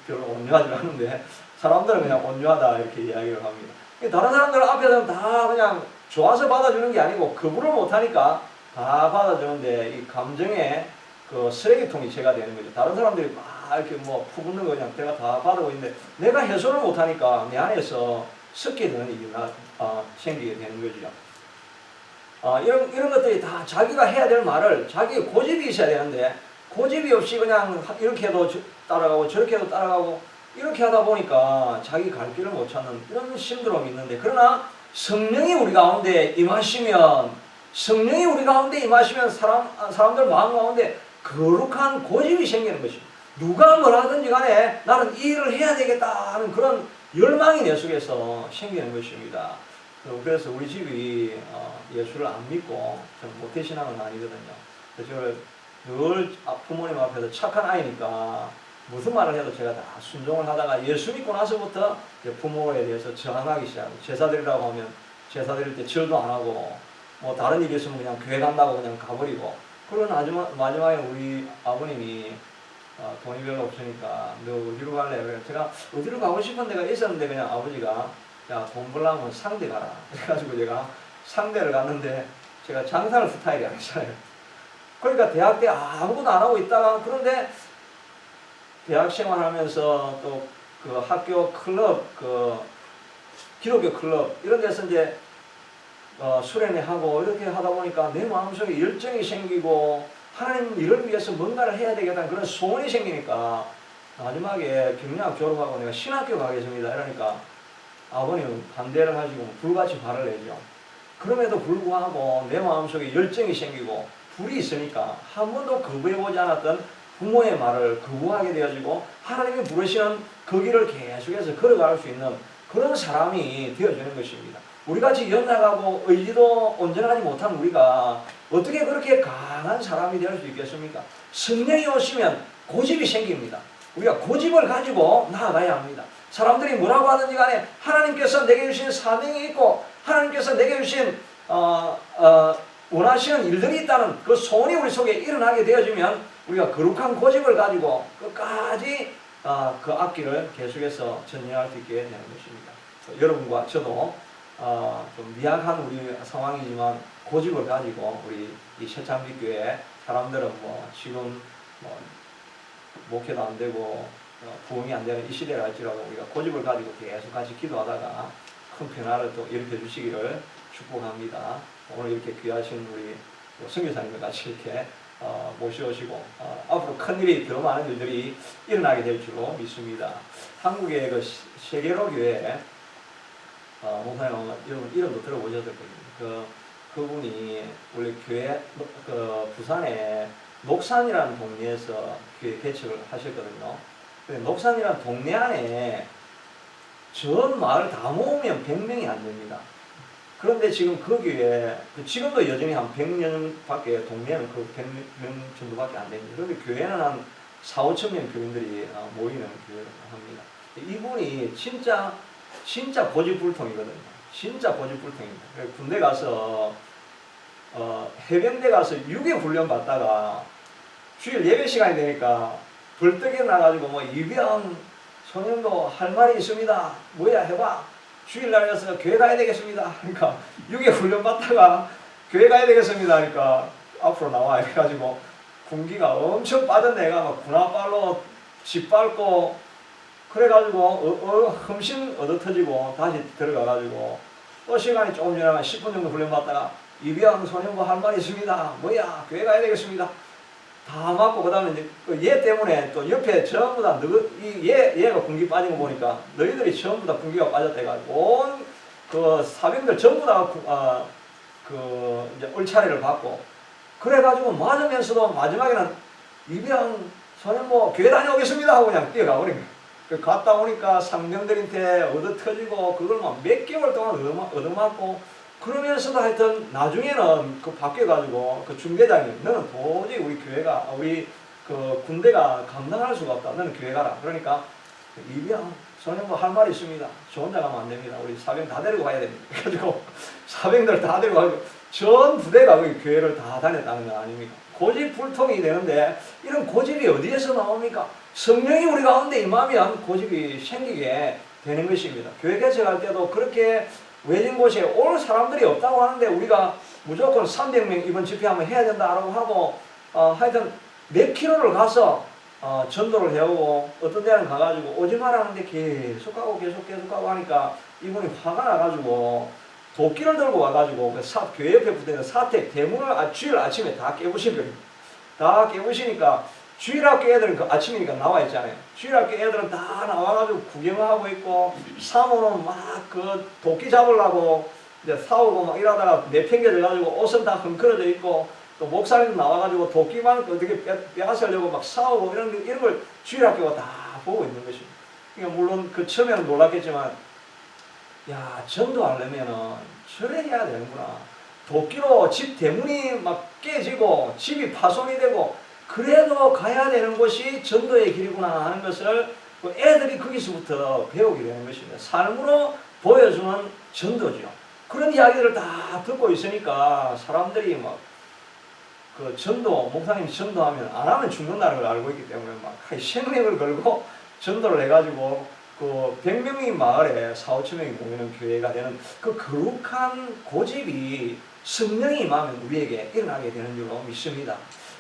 별로 온유하지 않은데 사람들은 그냥 온유하다 이렇게 이야기를 합니다. 다른 사람들 앞에서는 다 그냥 좋아서 받아주는 게 아니고 거부를 못하니까 다 받아주는데 이 감정의 그 쓰레기통이 제가 되는 거죠. 다른 사람들이 막 이렇게 뭐 푸붓는 거 그냥 제가 다 받아오고 있는데 내가 해소를 못하니까 내 안에서 섞게 되는 일이 생기게 되는 거죠. 이런 것들이 다 자기가 해야 될 말을 자기의 고집이 있어야 되는데 고집이 없이 그냥 이렇게 해도 따라가고 저렇게 해도 따라가고 이렇게 하다 보니까 자기 갈 길을 못 찾는 이런 심드롬이 있는데, 그러나 성령이 우리 가운데 임하시면 사람들 마음 가운데 거룩한 고집이 생기는 것입니다. 누가 뭐라든지 간에 나는 이 일을 해야 되겠다 하는 그런 열망이 내 속에서 생기는 것입니다. 그래서 우리 집이 예수를 안 믿고 모태신앙은 아니거든요. 그래서 늘 부모님 앞에서 착한 아이니까 무슨 말을 해도 제가 다 순종을 하다가 예수 믿고 나서부터 부모에 대해서 저항하기 시작하고, 제사 드리라고 하면 제사 드릴 때 절도 안 하고 뭐 다른 일이 있으면 그냥 교회 간다고 그냥 가버리고, 그러고 마지막에 우리 아버님이 돈이 별로 없으니까 너 어디로 갈래? 그래서 제가 어디로 가고 싶은 데가 있었는데 그냥 아버지가 야, 돈 벌려면 상대 가라. 그래가지고 제가 상대를 갔는데 제가 장사를 스타일이 아니잖아요. 그러니까 대학 때 아무것도 안 하고 있다가, 그런데 대학 생활하면서 또 그 학교 클럽, 그 기독교 클럽 이런 데서 이제 수련회 하고 이렇게 하다 보니까 내 마음속에 열정이 생기고 하나님 일을 위해서 뭔가를 해야 되겠다는 그런 소원이 생기니까 마지막에 경영학 졸업하고 내가 신학교 가겠습니다 이러니까 아버님은 반대를 하시고 불같이 화를 내죠. 그럼에도 불구하고 내 마음속에 열정이 생기고 불이 있으니까 한 번도 거부해보지 않았던 부모의 말을 거부하게 되어지고 하나님이 부르시는 그 길을 계속해서 걸어갈 수 있는 그런 사람이 되어주는 것입니다. 우리같이 연약하고 의지도 온전하지 못한 우리가 어떻게 그렇게 강한 사람이 될 수 있겠습니까? 성령이 오시면 고집이 생깁니다. 우리가 고집을 가지고 나아가야 합니다. 사람들이 뭐라고 하든지 간에 하나님께서 내게 주신 사명이 있고 하나님께서 내게 주신 원하시는 일들이 있다는 그 소원이 우리 속에 일어나게 되어지면 우리가 거룩한 고집을 가지고 끝까지 그 앞길을 계속해서 전진할 수 있게 되는 것입니다. 여러분과 저도 좀 미약한 우리 상황이지만 고집을 가지고 우리 이 새창빛교회 사람들은 뭐 지금 뭐 목회도 안 되고 부흥이 안 되는 이 시대를 할지라도 우리가 고집을 가지고 계속 같이 기도하다가 큰 변화를 또 일으켜 주시기를 축복합니다. 오늘 이렇게 귀하신 우리 선교사님을 같이 이렇게 모셔오시고 앞으로 큰일이 더 많은 일들이 일어나게 될 줄로 믿습니다. 한국의 그 세계로 교회 목사님 여러분 이름도 들어보셨을 거예요. 그분이 원래 교회 부산에 녹산이라는 동네에서 교회 개척을 하셨거든요. 근데 녹산이라는 동네 안에 전 마을 다 모으면 100명이 안 됩니다. 그런데 지금 그 교회, 지금도 여전히 한 100명밖에, 동네는 그 100명 정도밖에 안 됩니다. 그런데 교회는 한 4, 5천 명 교인들이 모이는 교회를 합니다. 이분이 진짜 고집불통이거든요. 진짜 고집불통입니다. 군대 가서, 해병대 가서 6회 훈련 받다가 주일 예배 시간이 되니까 벌떡 일어나가지고 뭐 이병 소년도 할 말이 있습니다. 뭐야 해봐. 주일날이어서 교회 가야 되겠습니다. 그러니까 6회 훈련 받다가 교회 가야 되겠습니다. 그러니까 앞으로 나와 해가지고 군기가 엄청 빠진 애가 막 군화발로 짓밟고 그래가지고 흠씬 얻어터지고 다시 들어가가지고 또 시간이 조금 지나면 10분 정도 훈련 받다가 이병 소년부 할 말이 있습니다. 뭐야 교회 가야 되겠습니다. 다 맞고 그 다음에 이제 얘 때문에 또 옆에 전부 다 얘가 군기 빠진 거 보니까 너희들이 전부 다 군기가 빠졌대가지고 온 그 사병들 전부 다 이제 얼차례를 받고 그래가지고 맞으면서도 마지막에는 이병 소년부 교회 다녀오겠습니다 하고 그냥 뛰어가 버린 거예요. 갔다 오니까 상병들한테 얻어 터지고 그걸 막 몇 개월 동안 얻어맞고 그러면서도 하여튼 나중에는 그 바뀌어가지고 그 중대장이 너는 도저히 우리 교회가 우리 그 군대가 감당할 수가 없다. 너는 교회 가라. 그러니까 이병 소년부 할 말이 있습니다. 저 혼자 가면 안 됩니다. 우리 사병 다 데리고 가야 됩니다. 그래가지고 사병들 다 데리고 가고 전 부대가 그 교회를 다 다녔다는 건 아닙니까? 고집불통이 되는데 이런 고집이 어디에서 나옵니까? 성령이 우리 가운데 임하면 고집이 생기게 되는 것입니다. 교회 개척할 때도 그렇게 외진 곳에 올 사람들이 없다고 하는데 우리가 무조건 300명 이번 집회하면 해야 된다라고 하고 하여튼 몇 킬로를 가서 전도를 해오고 어떤 데는 가가지고 오지 말라는데 계속 가고 하니까 이분이 화가 나가지고 도끼를 들고 와가지고 교회 옆에 붙어있는 사택 대문을 주일 아침에 다 깨부신 거예요. 다 깨부시니까 주일학교 애들은 그 아침이니까 나와 있잖아요. 주일학교 애들은 다 나와가지고 구경하고 있고 사모는 막 그 도끼 잡으려고 이제 싸우고 막 이러다가 내팽개져가지고 옷은 다 헝클어져 있고 또 목사님도 나와가지고 도끼만 어떻게 빼앗으려고 막 싸우고 이런 걸 주일학교가 다 보고 있는 것입니다. 그러니까 물론 그 처음에는 놀랐겠지만 야 전도하려면은 저래 해야 되는구나. 도끼로 집 대문이 막 깨지고 집이 파손이 되고 그래도 가야 되는 곳이 전도의 길이구나 하는 것을 애들이 거기서부터 배우게 되는 것입니다. 삶으로 보여주는 전도죠. 그런 이야기를 다 듣고 있으니까 사람들이 막 그 전도, 목사님이 전도하면 안 하면 죽는다는 걸 알고 있기 때문에 막 생명을 걸고 전도를 해가지고 그 100명이 마을에 4,5,000명이 모이는 교회가 되는 그 거룩한 고집이 성령이 임하면 우리에게 일어나게 되는 줄로 믿습니다.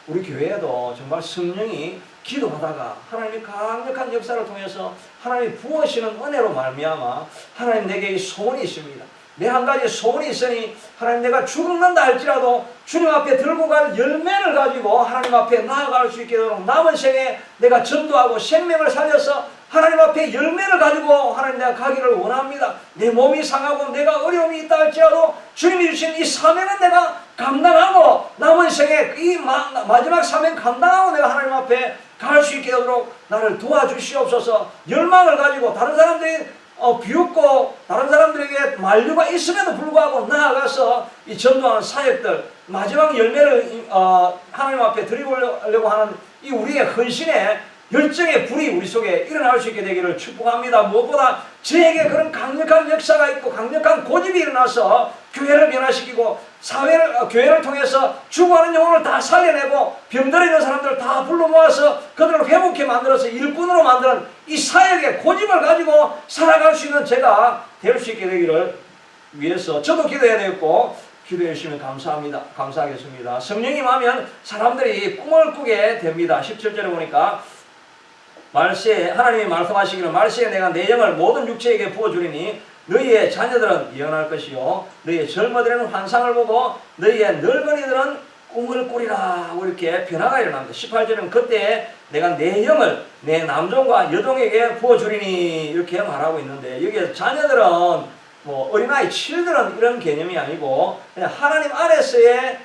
우리 교회에도 정말 성령이 기도하다가 하나님의 강력한 역사를 통해서 하나님이 부으시는 은혜로 말미암아 하나님 내게 이 소원이 있습니다. 내 한 가지 소원이 있으니 하나님 내가 죽는다 할지라도 주님 앞에 들고 갈 열매를 가지고 하나님 앞에 나아갈 수 있게 되도록 남은 생에 내가 전도하고 생명을 살려서 하나님 앞에 열매를 가지고 하나님 내가 가기를 원합니다. 내 몸이 상하고 내가 어려움이 있다 할지라도 주님이 주신 이 사명은 내가 감당하고 남은 생에 이 마지막 사명 감당하고 내가 하나님 앞에 갈 수 있게 되도록 나를 도와주시옵소서. 열망을 가지고 다른 사람들이 비웃고 다른 사람들에게 만류가 있음에도 불구하고 나아가서 이 전도하는 사역들 마지막 열매를 하나님 앞에 드리려고 하는 이 우리의 헌신의 열정의 불이 우리 속에 일어날 수 있게 되기를 축복합니다. 무엇보다 저에게 그런 강력한 역사가 있고 강력한 고집이 일어나서 교회를 변화시키고 교회를 통해서 죽어가는 영혼을 다 살려내고 병들어 있는 사람들을 다 불러 모아서 그들을 회복해 만들어서 일꾼으로 만드는 이 사역의 고집을 가지고 살아갈 수 있는 제가 될 수 있게 되기를 위해서 저도 기도해야 되겠고 기도해 주시면 감사하겠습니다. 성령이 임하면 사람들이 꿈을 꾸게 됩니다. 17절에 보니까 말세에 하나님이 말씀하시기를 말세에 내가 내 영을 모든 육체에게 부어주리니 너희의 자녀들은 예언할 것이요 너희의 젊어들은 환상을 보고 너희의 늙은이들은 꿈을 꾸리라. 이렇게 변화가 일어납니다. 18절은 그때 내가 내 영을 내 남종과 여종에게 부어주리니 이렇게 말하고 있는데 여기에 자녀들은 뭐 어린아이 칠들은 이런 개념이 아니고 그냥 하나님 안에서의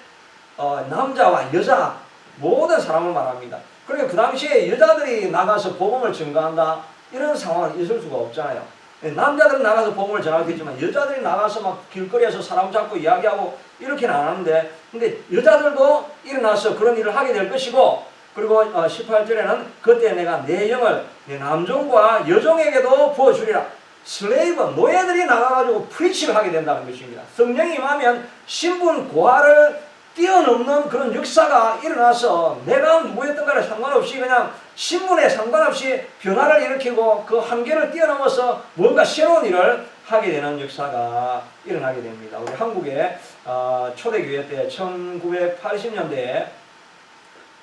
남자와 여자 모든 사람을 말합니다. 그러니까 그 당시에 여자들이 나가서 복음을 전가한다 이런 상황은 있을 수가 없잖아요. 남자들은 나가서 복음을 전하겠지만 여자들이 나가서 막 길거리에서 사람 잡고 이야기하고 이렇게는 안 하는데 근데 여자들도 일어나서 그런 일을 하게 될 것이고 그리고 18절에는 그때 내가 내 영을 내 남종과 여종에게도 부어주리라. 슬레이브 노예들이 나가가지고 프리치를 하게 된다는 것입니다. 성령이 임하면 신분 고하를 뛰어넘는 그런 역사가 일어나서 내가 누구였던가를 상관없이 그냥 신분에 상관없이 변화를 일으키고 그 한계를 뛰어넘어서 뭔가 새로운 일을 하게 되는 역사가 일어나게 됩니다. 우리 한국의 초대교회 때 1980년대에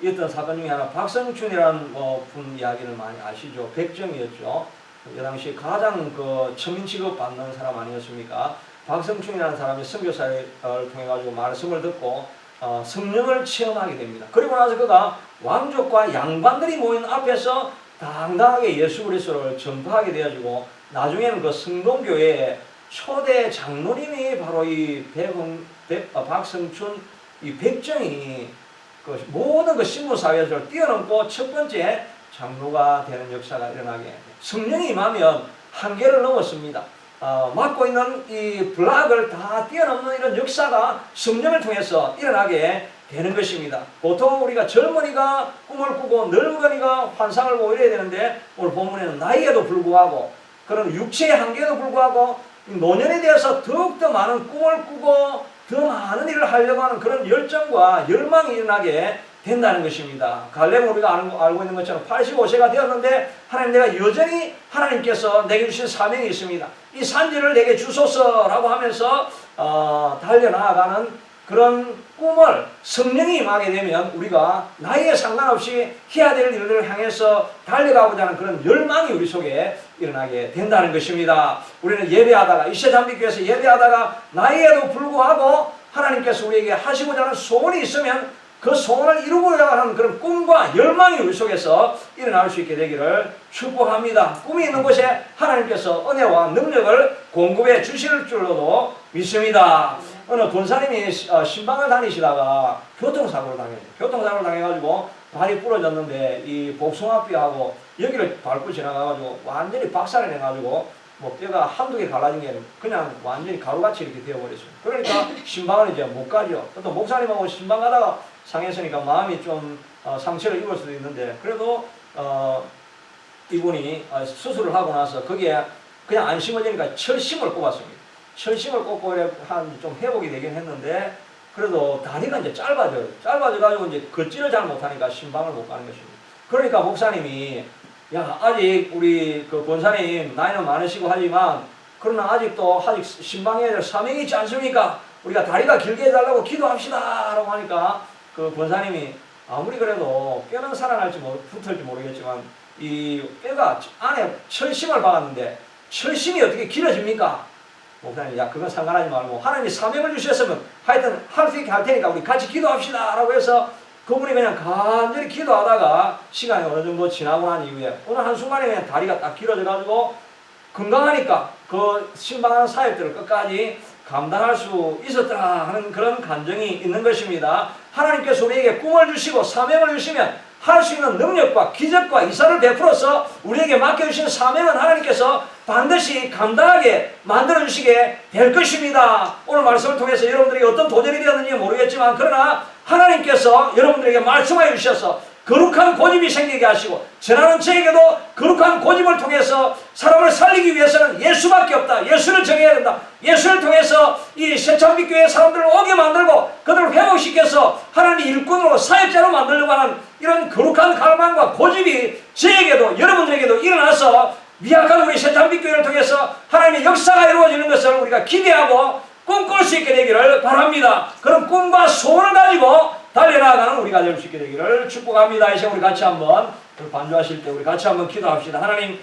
있던 사건 중에 하나 박성춘이라는 분 이야기를 많이 아시죠? 백정이었죠. 그 당시 가장 그 천민 취급받는 사람 아니었습니까? 박성춘이라는 사람이 선교사를 통해 가지고 말씀을 듣고 성령을 체험하게 됩니다. 그리고 나서 그가 왕족과 양반들이 모인 앞에서 당당하게 예수 그리스도를 전파하게 되어지고 나중에는 그 성동교회의 초대 장로님이 바로 이 박성춘 이 백정이 그 모든 그 신분사회에서 뛰어넘고 첫 번째 장로가 되는 역사가 일어나게 성령이 임하면 한계를 넘었습니다. 맡고 있는 이 블락을 다 뛰어넘는 이런 역사가 성령을 통해서 일어나게 되는 것입니다. 보통 우리가 젊은이가 꿈을 꾸고 늙은이가 환상을 보고 이래야 되는데 오늘 본문에는 나이에도 불구하고 그런 육체의 한계에도 불구하고 노년에 대해서 더욱더 많은 꿈을 꾸고 더 많은 일을 하려고 하는 그런 열정과 열망이 일어나게 된다는 것입니다. 갈렙은 우리가 알고 있는 것처럼 85세가 되었는데 하나님 내가 여전히 하나님께서 내게 주신 사명이 있습니다. 이 산지를 내게 주소서라고 하면서 달려나가는 그런 꿈을 성령이 임하게 되면 우리가 나이에 상관없이 해야 될 일들을 향해서 달려가고자 하는 그런 열망이 우리 속에 일어나게 된다는 것입니다. 우리는 예배하다가 이세잔빛교회에서 예배하다가 나이에도 불구하고 하나님께서 우리에게 하시고자 하는 소원이 있으면 그 소원을 이루고자 하는 그런 꿈과 열망이 우리 속에서 일어날 수 있게 되기를 축복합니다. 꿈이 있는 곳에 하나님께서 은혜와 능력을 공급해 주실 줄로도 믿습니다. 어느 권사님이 신방을 다니시다가 교통사고를 당했어요. 교통사고를 당해가지고 발이 부러졌는데 이 복숭아뼈하고 여기를 밟고 지나가가지고 완전히 박살이 내가지고 뭐 뼈가 한두 개 갈라진 게 그냥 완전히 가루같이 이렇게 되어버렸어요. 그러니까 신방을 이제 못 가죠. 또 목사님하고 신방 가다가 상했으니까 마음이 좀 상처를 입을 수도 있는데 그래도 이분이 수술을 하고 나서 거기에 그냥 안 심어지니까 철심을 꼽았습니다. 철심을 꼽고 한 좀 회복이 되긴 했는데 그래도 다리가 이제 짧아져가지고 이제 걷지를 잘 못하니까 신방을 못 가는 것입니다. 그러니까 목사님이 야 아직 우리 그 권사님 나이는 많으시고 하지만 그러나 아직도 신방해야 될 사명이 있지 않습니까? 우리가 다리가 길게 해달라고 기도합시다 라고 하니까 그 권사님이 아무리 그래도 뼈는 살아날지 붙을지 모르겠지만 이 뼈가 안에 철심을 박았는데 철심이 어떻게 길어집니까? 목사님 야 그건 상관하지 말고 하나님이 사명을 주셨으면 하여튼 할 수 있게 할 테니까 우리 같이 기도합시다 라고 해서 그분이 그냥 간절히 기도하다가 시간이 어느 정도 지나고 난 이후에 어느 한순간에 그냥 다리가 딱 길어져 가지고 건강하니까 그 신방하는 사역들을 끝까지 감당할 수 있었더라 하는 그런 감정이 있는 것입니다. 하나님께서 우리에게 꿈을 주시고 사명을 주시면 할 수 있는 능력과 기적과 이사를 베풀어서 우리에게 맡겨주신 사명은 하나님께서 반드시 감당하게 만들어주시게 될 것입니다. 오늘 말씀을 통해서 여러분들에게 어떤 도전이 되었는지 모르겠지만 그러나 하나님께서 여러분들에게 말씀하여 주셔서 거룩한 고집이 생기게 하시고 전하는 저에게도 거룩한 고집을 통해서 사람을 살리기 위해서는 예수밖에 없다. 예수를 정해야 된다. 예수를 통해서 이 새찬빛교회 사람들을 오게 만들고 그들을 회복시켜서 하나님의 일꾼으로 사역자로 만들려고 하는 이런 거룩한 갈망과 고집이 저에게도 여러분들에게도 일어나서 미약한 우리 새찬빛교회를 통해서 하나님의 역사가 이루어지는 것을 우리가 기대하고 꿈꿀 수 있게 되기를 바랍니다. 그런 꿈과 소원을 가지고 달려나가는 우리가 될 수 있게 되기를 축복합니다. 이제 우리 같이 한번 반주하실 때 우리 같이 한번 기도합시다. 하나님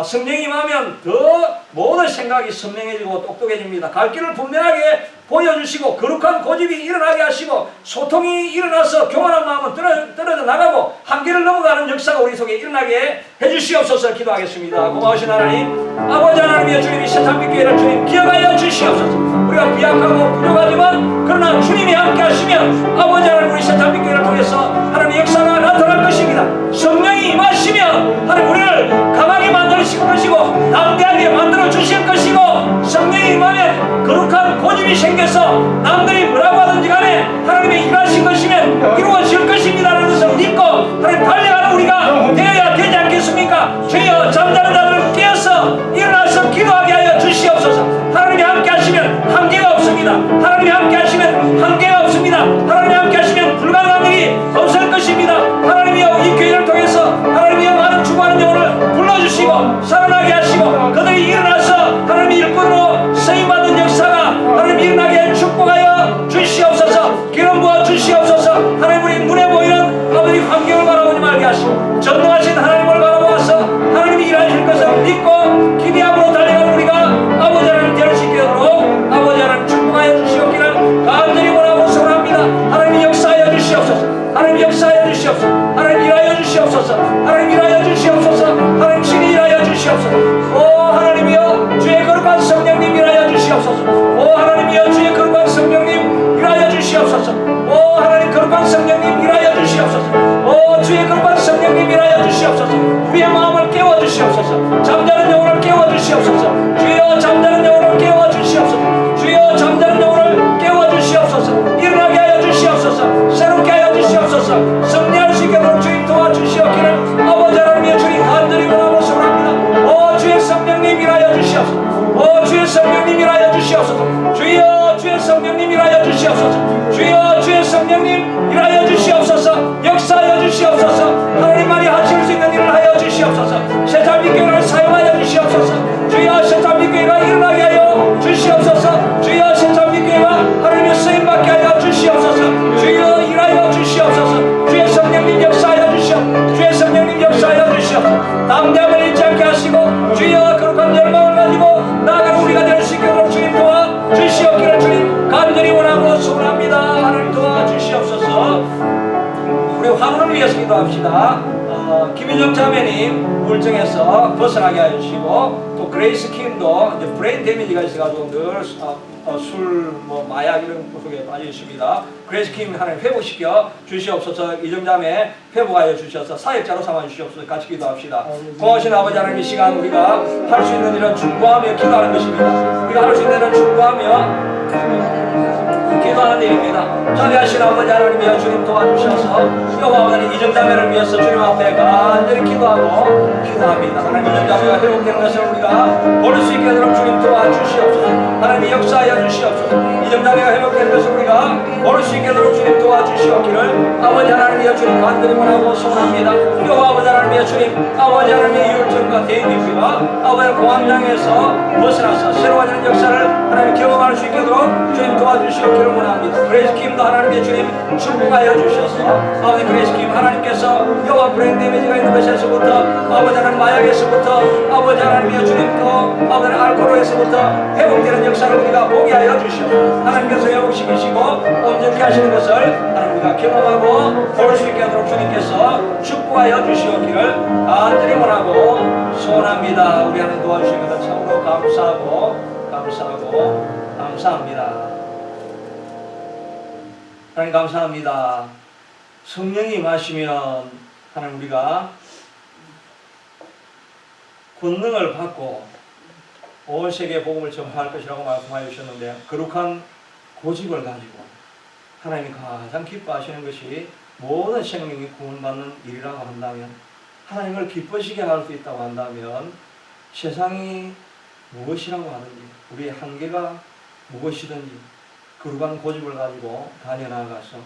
성령이 임하면 더 모든 생각이 선명해지고 똑똑해집니다. 갈 길을 분명하게 보여주시고 거룩한 고집이 일어나게 하시고 소통이 일어나서 교만한 마음은 떨어져 나가고 한계를 넘어가는 역사가 우리 속에 일어나게 해주시옵소서. 기도하겠습니다. 고마우신 하나님 아버지 하나님의 주님이 새찬빛교회를 주님 기억하여 주시옵소서. 우리가 비약하고 부족하지만 그러나 주님이 함께 하시면 아버지 하나님 우리 새찬빛교회를 통해서 하나님의 역사가 나타날 것입니다. 성령이 임하시면 하나님 우리를 강하게 만드실 것이고 담대하게 만들어 주실 것이고 성령이 임하면 거룩한 고집이 생겨서 남들이 뭐라고 하든지 간에 하나님의 일하신 것이면 이루어질 것입니다 라는 것을 믿고 하나님 달려가는 우리가 되어야 되지 않겠습니까? 주여 잠자는 자들을 깨어서 일어나서 기도하게 하여 주시옵소서. 하나님이 함께 하시면 한계가 없습니다. 하나님이 함께 하시면 한계가 없습니다. 하나님이 함께 하시면 불가능한 일이 없을 것입니다. 하나님이여 이 교회를 통해서 하나님이여 많은 추구하는 영혼을 불러주시고 살아나게 하시고 그들이 일어나서 하나님의 일꾼으로 쓰임받는 역사가 하나님 일어나게 축복하여 주시옵소서. 기름 부어 주시옵소서. 하나님 우리 눈에 보이는 아버지 환경을 바라보지 말게 하시고 전능하신 하나님을 바라보아서 하나님이 일하실 것을 믿고 기대함으로 달려가는 우리가 아버지 하나님 될 수 있게 되도록 아버지 하나님 축복하여 주시옵기를 간절히 원하고 소원합니다. 하나님 역사하여 주시옵소서. 하나님 역사하여 주시옵소서. 하나님 일하여 주시옵소서. 하나님 일하여 주시옵소서. 하나님 친히 일하여 주시옵소서. 오 하나님이여 주의 거룩한 성령님 일하여 주시옵소서. 오 하나님이여 주의 거룩한 성령님 일하여 주시옵소서. 오 하나님 거룩한 성령님 일하여 주시옵소서. 오 주의 거룩한 성령님 일하여 주시옵소서. 주의 성령님 일하여 주시옵소서. 주여 주의 성령님 일하여 주시옵소서. 주여 주의 성령님 일하여 주시옵소서. 역사하여 주시옵소서. 하나님만이 하실 수 있는 일을 하여 주시옵소서. 새참빛교회를 사용하여 주시옵소서. 주여 새참빛교회가 일어나게 하여 주시옵소서. 주여 새참빛교회가 하나님의 쓰임받게 하여 주시옵소서. 주여 일하여 주시옵소서. 주의 성령님 역사하여 주시옵소서. 주의 성령님 역사하여 주시옵소서. 담대함을 잃지 않게 하시고 주여 거룩한 열망을 가지고 나아가는 우리가 될 수 있도록 주님 도와 주시옵기를 주님 간절히 원하고 소원합니다. 하나님 도와 주시옵소서. 우리 환우를 위해서 기도합시다. 김윤정 자매님 우울증에서 벗어나게 하여 주시고, 또 그레이스 킴도 이제 브레인 데미지가 있어가지고 늘 술, 마약 이런 속에 빠져 있습니다. 그레이스 킴 하나님 회복시켜 주시옵소서. 이정자매 회복하여 주셔서 사역자로 삼아 주시옵소서. 같이 기도합시다. 고마우신 아버지 하나님, 이 시간 우리가 할 수 있는 일은 중보하며 기도하는 것입니다. 우리가 할 수 있는 일은 중보하며 기도하는 일입니다. 자비하신 아버지 하나님이여 주님 도와주셔서 여호와 하나님 이정자매를 위해서 주님 앞에 간절히 기도합니다. 하나님 이정자매가 회복되는 것을 우리가 볼 수 있게 되도록 주님 도와주시옵소서. 하나님이 역사하여 주시옵소서. 이정자매가 회복되는 것을 우리가 볼 수 있게 되도록 주님 도와주시옵기를 아버지 하나님이여 주님 간절히 원하고 소원합니다. 여호와 아버지 하나님이여 주님, 아버지 하나님의 이율증과 대인기가 아버지 공황장애에서 벗어나서 새로워지는 역사를 하나님 경험할 수 있게 되도록 주님 도와주시옵기를 원합니다. 그레이스 킴도 하나님의 주님 축복하여 주셔서 아버지 그레이스 킴 하나님께서 여호와 브레인 데미지가 있는 것에서부터 아버지 하나님 마약에서부터 아버지 하나님의 주님 또 아버지 알코올에서부터 회복되는 역사를 우리가 보게 하여 주시옵소서. 하나님께서 회복시키시고 온전케 하시는 것을 하나님 우리가 경험하고 볼 수 있게 하도록 주님께서 축복하여 주시옵기를 간절히 원하고 소원합니다. 우리 하나님 도와주신 것을 참으로 감사합니다. 하나님 감사합니다. 성령이 임하시면 하나님 우리가 권능을 받고 온 세계에 복음을 전파할 것이라고 말씀하여 주셨는데, 거룩한 고집을 가지고 하나님이 가장 기뻐하시는 것이 모든 생명이 구원받는 일이라고 한다면, 하나님을 기쁘시게 할 수 있다고 한다면, 세상이 무엇이라고 하든지 우리의 한계가 무엇이든지 거룩한 고집을 가지고 달려나가서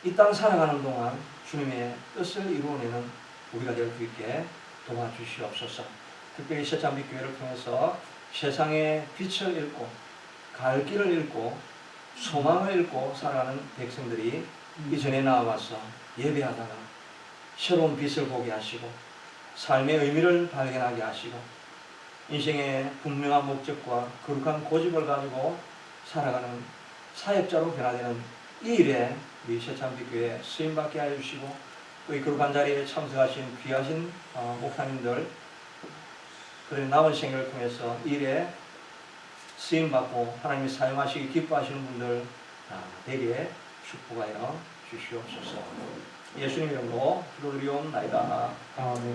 이 땅 살아가는 동안 주님의 뜻을 이루어내는 우리가 될 수 있게 도와주시옵소서. 특별히 새참빛교회를 통해서 세상의 빛을 잃고 갈 길을 잃고 소망을 잃고 살아가는 백성들이 이전에 나와서 예배하다가 새로운 빛을 보게 하시고 삶의 의미를 발견하게 하시고 인생의 분명한 목적과 거룩한 고집을 가지고 살아가는 사역자로 변화되는 이 일에 우리 새참빛교회 쓰임받게 하여 주시고, 또 이 거룩한 자리에 참석하신 귀하신 목사님들, 그들의 남은 생애를 통해서 이 일에 쓰임받고 하나님이 사용하시기 기뻐하시는 분들 되게 축복하여 주시옵소서. 예수님 이름으로 기도드리옵나이다.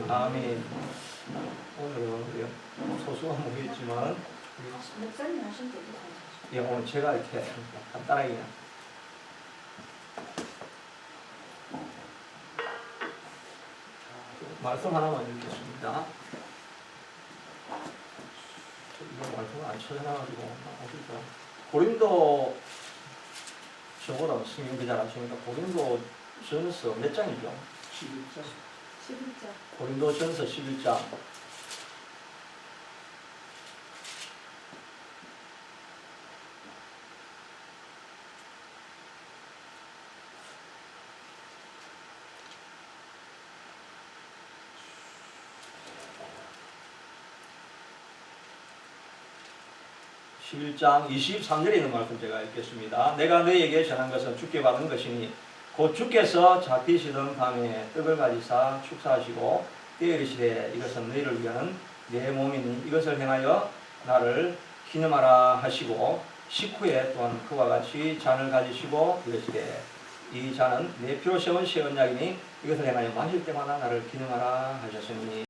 아멘. 오늘은 소수가 모였지만 목사님 하신 게 예, 오늘 제가 이렇게 간단하게 말씀 하나만 읽겠습니다. 이거 말씀을 안 찾아놔가지고 어디서 고린도 저보다 성경이 잘 아시니까 고린도 전서 몇 장이죠? 11장. 고린도 전서 11장. (11장) 23절에 있는 말씀 제가 읽겠습니다. 내가 너희에게 전한 것은 주께 받은 것이니 곧 주께서 잡히시던 밤에 떡을 가지사 축사하시고 때에 이르시되 이것은 너희를 위한 내 몸이니 이것을 행하여 나를 기념하라 하시고, 식후에 또한 그와 같이 잔을 가지시고 이르시되 이 잔은 내 피로 세운 새 언약이니 이것을 행하여 마실 때마다 나를 기념하라 하셨으니